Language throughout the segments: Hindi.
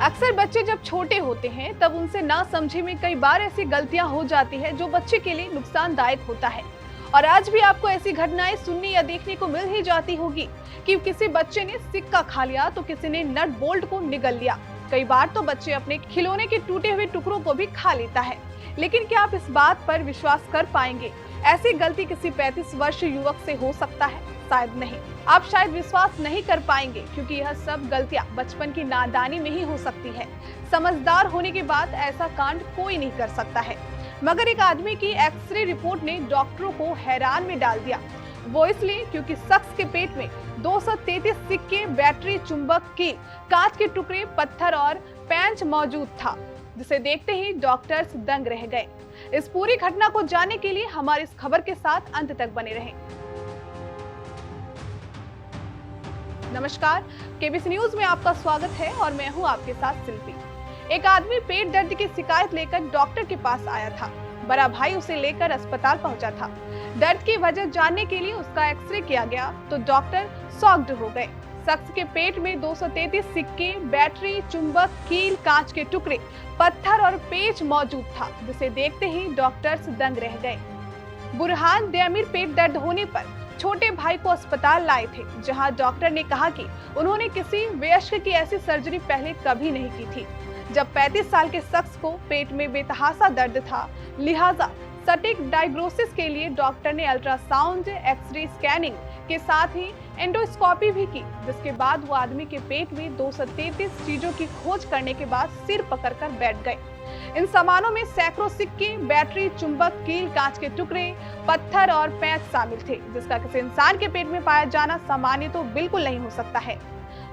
अक्सर बच्चे जब छोटे होते हैं तब उनसे ना समझे में कई बार ऐसी गलतियां हो जाती है जो बच्चे के लिए नुकसानदायक होता है। और आज भी आपको ऐसी घटनाएं सुनने या देखने को मिल ही जाती होगी कि किसी बच्चे ने सिक्का खा लिया तो किसी ने नट बोल्ट को निगल लिया। कई बार तो बच्चे अपने खिलौने के टूटे हुए टुकड़ों को भी खा लेता है। लेकिन क्या आप इस बात पर विश्वास कर पाएंगे? ऐसी गलती किसी 35 वर्ष युवक से हो सकता है? शायद नहीं। आप शायद विश्वास नहीं कर पाएंगे क्योंकि यह सब गलतियां बचपन की नादानी में ही हो सकती है। समझदार होने के बाद ऐसा कांड कोई नहीं कर सकता है। मगर एक आदमी की एक्सरे रिपोर्ट ने डॉक्टरों को हैरान में डाल दिया। वो इसलिए क्योंकि शख्स के पेट में 233 सिक्के, बैटरी, चुंबक, कील, कांच के टुकड़े, पत्थर और पेंच मौजूद था, जिसे देखते ही डॉक्टर्स दंग रह गए। इस पूरी घटना को जानने के लिए हमारी इस खबर के साथ अंत तक बने रहें। नमस्कार, केबीसी न्यूज में आपका स्वागत है और मैं हूं आपके साथ शिल्पी। एक आदमी पेट दर्द की शिकायत लेकर डॉक्टर के पास आया था। बड़ा भाई उसे लेकर अस्पताल पहुंचा था। दर्द की वजह जानने के लिए उसका एक्सरे किया गया तो डॉक्टर शॉक्ड हो गए। शख्स के पेट में 233 सिक्के, बैटरी, चुंबक, कील, कांच के टुकड़े, पत्थर और पेच मौजूद था, जिसे देखते ही डॉक्टर्स दंग रह गए। बुरहान दयामिर पेट दर्द होने पर छोटे भाई को अस्पताल लाए थे, जहां डॉक्टर ने कहा कि उन्होंने किसी वयस्क की ऐसी सर्जरी पहले कभी नहीं की थी। जब 35 साल के शख्स को पेट में बेतहासा दर्द था, लिहाजा सटीक डायग्नोसिस के लिए डॉक्टर ने अल्ट्रासाउंड, एक्सरे स्कैनिंग के साथ ही एंडोस्कोपी भी की, जिसके बाद वो आदमी के पेट में 233 चीजों की खोज करने के बाद सिर पकड़कर बैठ गए। इन सामानों में सैकड़ों सिक्के, बैटरी, चुंबक, कील, कांच के टुकड़े, पत्थर और पेंच शामिल थे, जिसका किसी इंसान के पेट में पाया जाना सामान्य तो बिल्कुल नहीं हो सकता है।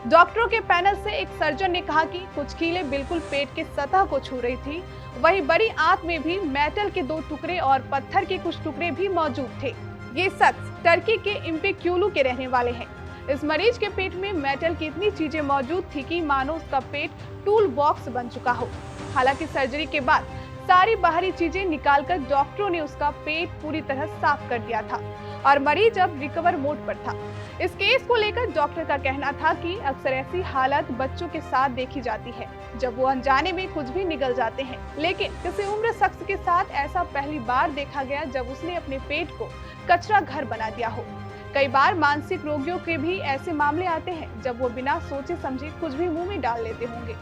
डॉक्टरों के पैनल से एक सर्जन ने कहा कि कुछ कीलें बिल्कुल पेट के सतह को छू रही थी। वहीं बड़ी आंत में भी मेटल के 2 टुकड़े और पत्थर के कुछ टुकड़े भी मौजूद थे। ये शख्स टर्की के इम्पेक्युलू के रहने वाले हैं। इस मरीज के पेट में मेटल की इतनी चीजें मौजूद थी कि मानो उसका पेट टूल बॉक्स बन चुका हो। हालांकि सर्जरी के बाद सारी बाहरी चीजें निकालकर डॉक्टरों ने उसका पेट पूरी तरह साफ कर दिया था और मरीज अब रिकवर मोड पर था। इस केस को लेकर डॉक्टर का कहना था कि अक्सर ऐसी हालत बच्चों के साथ देखी जाती है, जब वो अनजाने में कुछ भी निगल जाते हैं। लेकिन किसी उम्र शख्स के साथ ऐसा पहली बार देखा गया जब उसने अपने पेट को कचरा घर बना दिया हो। कई बार मानसिक रोगियों के भी ऐसे मामले आते हैं जब वो बिना सोचे समझे कुछ भी मुंह में डाल लेते होंगे।